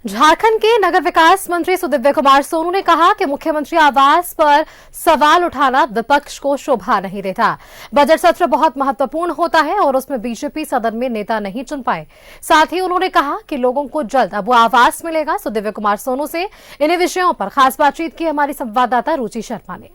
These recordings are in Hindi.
झारखंड के नगर विकास मंत्री सुदिव्य कुमार सोनू ने कहा कि मुख्यमंत्री आवास पर सवाल उठाना विपक्ष को शोभा नहीं देता। बजट सत्र बहुत महत्वपूर्ण होता है और उसमें बीजेपी सदन में नेता नहीं चुन पाए। साथ ही उन्होंने कहा कि लोगों को जल्द अब आवास मिलेगा। सुदिव्य कुमार सोनू से इन्हीं विषयों पर खास बातचीत की हमारी संवाददाता रुचि शर्मा ने।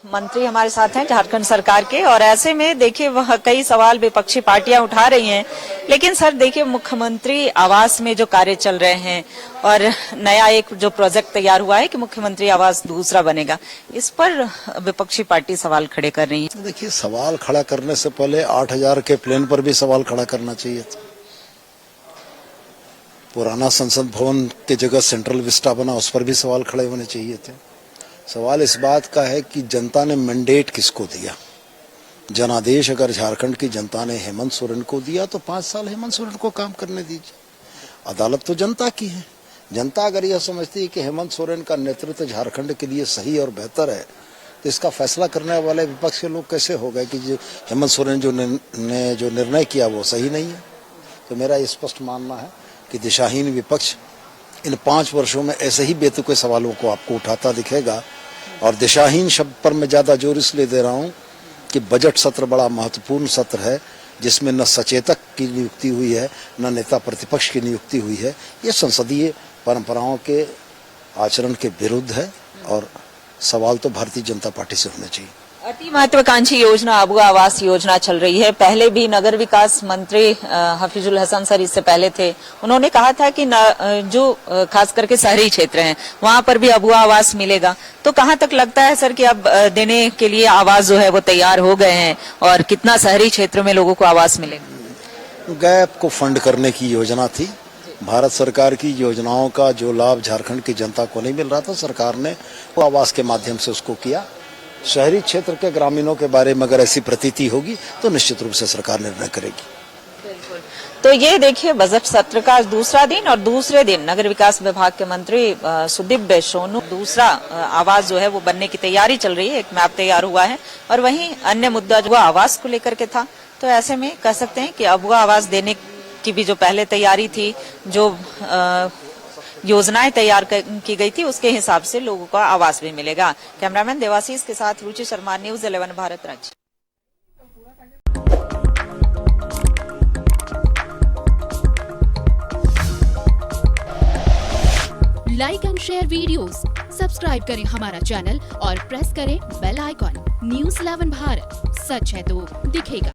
मंत्री हमारे साथ हैं झारखंड सरकार के, और ऐसे में देखिए वह कई सवाल विपक्षी पार्टियां उठा रही हैं। लेकिन सर देखिए, मुख्यमंत्री आवास में जो कार्य चल रहे हैं और नया एक जो प्रोजेक्ट तैयार हुआ है कि मुख्यमंत्री आवास दूसरा बनेगा, इस पर विपक्षी पार्टी सवाल खड़े कर रही है। देखिए, सवाल खड़ा करने से पहले 8000 के प्लेन पर भी सवाल खड़ा करना चाहिए था। पुराना संसद भवन की जगह सेंट्रल विस्टा बना, उस पर भी सवाल खड़े होने चाहिए थे। सवाल इस बात का है कि जनता ने मैंडेट किसको दिया। जनादेश अगर झारखंड की जनता ने हेमंत सोरेन को दिया तो 5 साल हेमंत सोरेन को काम करने दीजिए। अदालत तो जनता की है। जनता अगर यह समझती है कि हेमंत सोरेन का नेतृत्व झारखंड के लिए सही और बेहतर है, तो इसका फैसला करने वाले विपक्ष के लोग कैसे हो गए कि जो हेमंत सोरेन ने जो निर्णय किया वो सही नहीं है। तो मेरा स्पष्ट मानना है कि दिशाहीन विपक्ष इन 5 वर्षों में ऐसे ही बेतुके सवालों को आपको उठाता दिखेगा। और दिशाहीन शब्द पर मैं ज्यादा जोर इसलिए दे रहा हूं कि बजट सत्र बड़ा महत्वपूर्ण सत्र है, जिसमें न सचेतक की नियुक्ति हुई है, न नेता प्रतिपक्ष की नियुक्ति हुई है। ये संसदीय परंपराओं के आचरण के विरुद्ध है और सवाल तो भारतीय जनता पार्टी से होने चाहिए। अति महत्वाकांक्षी योजना अबुआ आवास योजना चल रही है। पहले भी नगर विकास मंत्री हफीजुल हसन सर इससे पहले थे, उन्होंने कहा था कि जो खास करके शहरी क्षेत्र हैं वहां पर भी अबुआ आवास मिलेगा। तो कहां तक लगता है सर कि अब देने के लिए आवास जो है वो तैयार हो गए हैं, और कितना शहरी क्षेत्र में लोगों को आवास मिलेगा? गैप को फंड करने की योजना थी। भारत सरकार की योजनाओं का जो लाभ झारखंड की जनता को नहीं मिल रहा था, सरकार ने वो आवास के माध्यम से उसको किया। शहरी क्षेत्र के ग्रामीणों के बारे में अगर ऐसी प्रतीति होगी तो निश्चित रूप से सरकार निर्णय करेगी। बिल्कुल। तो ये देखिए, बजट सत्र का दूसरा दिन और दूसरे दिन नगर विकास विभाग के मंत्री सुदिव्य सोनू दूसरा आवास जो है वो बनने की तैयारी चल रही है। एक मैप तैयार हुआ है और वहीं अन्य मुद्दा जो आवास को लेकर के था। तो ऐसे में कह सकते हैं कि अबुआ आवास देने की भी जो पहले तैयारी थी, जो योजनाएं तैयार की गई थी, उसके हिसाब से लोगों को आवास भी मिलेगा। कैमरामैन देवाशीष के साथ Ruchi Sharma, news 11 Bharat Ranchi. Like and share videos, subscribe करें हमारा चैनल और प्रेस करें बेल आइकॉन। न्यूज़ 11 भारत, सच है तो दिखेगा।